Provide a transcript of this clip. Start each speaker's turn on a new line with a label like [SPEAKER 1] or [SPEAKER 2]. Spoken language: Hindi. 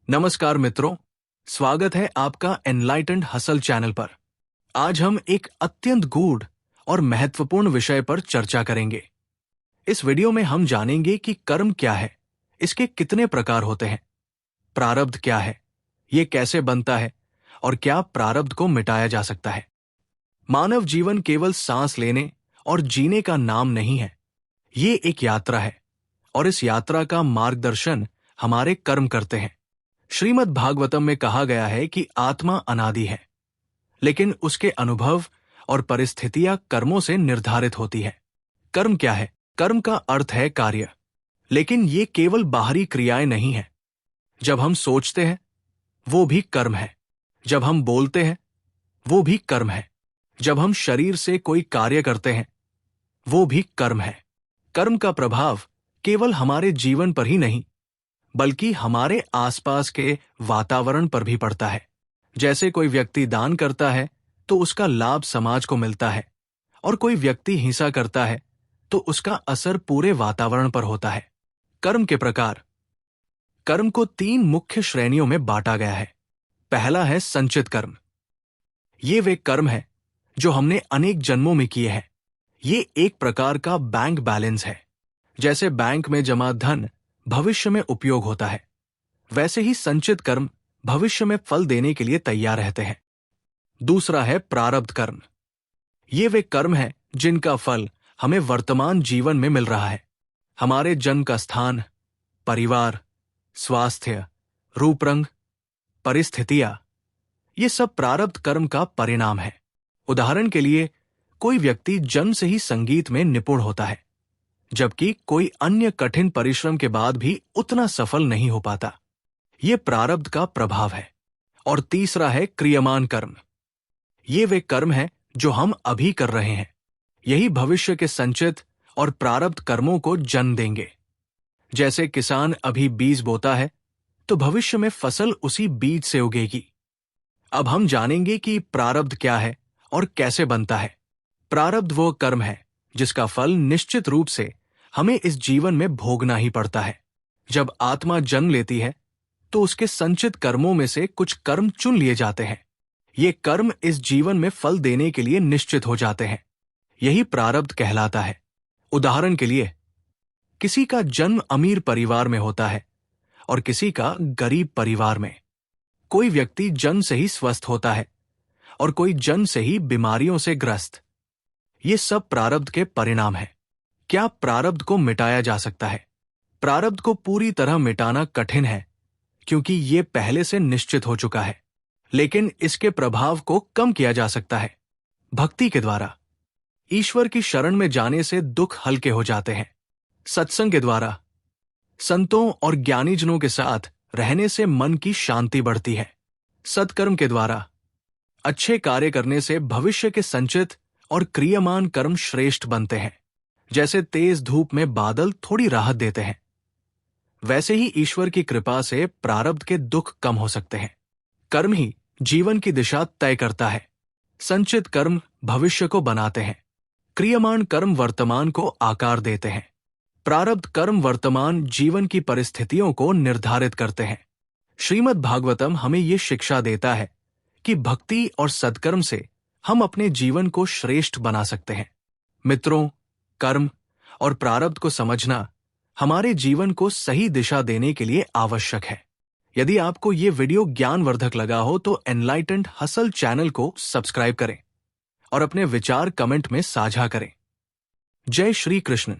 [SPEAKER 1] नमस्कार मित्रों, स्वागत है आपका एनलाइटेंड हसल चैनल पर। आज हम एक अत्यंत गूढ़ और महत्वपूर्ण विषय पर चर्चा करेंगे। इस वीडियो में हम जानेंगे कि कर्म क्या है, इसके कितने प्रकार होते हैं, प्रारब्ध क्या है, ये कैसे बनता है और क्या प्रारब्ध को मिटाया जा सकता है। मानव जीवन केवल सांस लेने और जीने का नाम नहीं है, ये एक यात्रा है और इस यात्रा का मार्गदर्शन हमारे कर्म करते हैं। श्रीमद् भागवतम में कहा गया है कि आत्मा अनादि है, लेकिन उसके अनुभव और परिस्थितियां कर्मों से निर्धारित होती है। कर्म क्या है? कर्म का अर्थ है कार्य, लेकिन ये केवल बाहरी क्रियाएं नहीं है। जब हम सोचते हैं वो भी कर्म है, जब हम बोलते हैं वो भी कर्म है, जब हम शरीर से कोई कार्य करते हैं वो भी कर्म है। कर्म का प्रभाव केवल हमारे जीवन पर ही नहीं बल्कि हमारे आसपास के वातावरण पर भी पड़ता है। जैसे कोई व्यक्ति दान करता है तो उसका लाभ समाज को मिलता है, और कोई व्यक्ति हिंसा करता है तो उसका असर पूरे वातावरण पर होता है। कर्म के प्रकार। कर्म को 3 मुख्य श्रेणियों में बांटा गया है। पहला है संचित कर्म। ये वे कर्म है जो हमने अनेक जन्मों में किए हैं। ये एक प्रकार का बैंक बैलेंस है। जैसे बैंक में जमा धन भविष्य में उपयोग होता है, वैसे ही संचित कर्म भविष्य में फल देने के लिए तैयार रहते हैं। दूसरा है प्रारब्ध कर्म। ये वे कर्म हैं जिनका फल हमें वर्तमान जीवन में मिल रहा है। हमारे जन्म का स्थान, परिवार, स्वास्थ्य, रूप रंग, परिस्थितियां, ये सब प्रारब्ध कर्म का परिणाम है। उदाहरण के लिए, कोई व्यक्ति जन्म से ही संगीत में निपुण होता है, जबकि कोई अन्य कठिन परिश्रम के बाद भी उतना सफल नहीं हो पाता। ये प्रारब्ध का प्रभाव है। और तीसरा है क्रियमान कर्म। ये वे कर्म हैं जो हम अभी कर रहे हैं। यही भविष्य के संचित और प्रारब्ध कर्मों को जन्म देंगे। जैसे किसान अभी बीज बोता है तो भविष्य में फसल उसी बीज से उगेगी। अब हम जानेंगे कि प्रारब्ध क्या है और कैसे बनता है। प्रारब्ध वो कर्म है जिसका फल निश्चित रूप से हमें इस जीवन में भोगना ही पड़ता है। जब आत्मा जन्म लेती है तो उसके संचित कर्मों में से कुछ कर्म चुन लिए जाते हैं। ये कर्म इस जीवन में फल देने के लिए निश्चित हो जाते हैं। यही प्रारब्ध कहलाता है। उदाहरण के लिए, किसी का जन्म अमीर परिवार में होता है और किसी का गरीब परिवार में। कोई व्यक्ति जन्म से ही स्वस्थ होता है और कोई जन्म से ही बीमारियों से ग्रस्त। ये सब प्रारब्ध के परिणाम हैं। क्या प्रारब्ध को मिटाया जा सकता है? प्रारब्ध को पूरी तरह मिटाना कठिन है, क्योंकि ये पहले से निश्चित हो चुका है। लेकिन इसके प्रभाव को कम किया जा सकता है भक्ति के द्वारा। ईश्वर की शरण में जाने से दुख हल्के हो जाते हैं। सत्संग के द्वारा, संतों और ज्ञानीजनों के साथ रहने से मन की शांति बढ़ती है। सत्कर्म के द्वारा, अच्छे कार्य करने से भविष्य के संचित और क्रियमान कर्म श्रेष्ठ बनते हैं। जैसे तेज धूप में बादल थोड़ी राहत देते हैं, वैसे ही ईश्वर की कृपा से प्रारब्ध के दुख कम हो सकते हैं। कर्म ही जीवन की दिशा तय करता है। संचित कर्म भविष्य को बनाते हैं, क्रियमान कर्म वर्तमान को आकार देते हैं। प्रारब्ध कर्म वर्तमान जीवन की परिस्थितियों को निर्धारित करते हैं। श्रीमद् भागवतम हमें ये शिक्षा देता है कि भक्ति और सत्कर्म से हम अपने जीवन को श्रेष्ठ बना सकते हैं। मित्रों, कर्म और प्रारब्ध को समझना हमारे जीवन को सही दिशा देने के लिए आवश्यक है। यदि आपको ये वीडियो ज्ञानवर्धक लगा हो तो एनलाइटेंड हसल चैनल को सब्सक्राइब करें और अपने विचार कमेंट में साझा करें। जय श्री कृष्ण।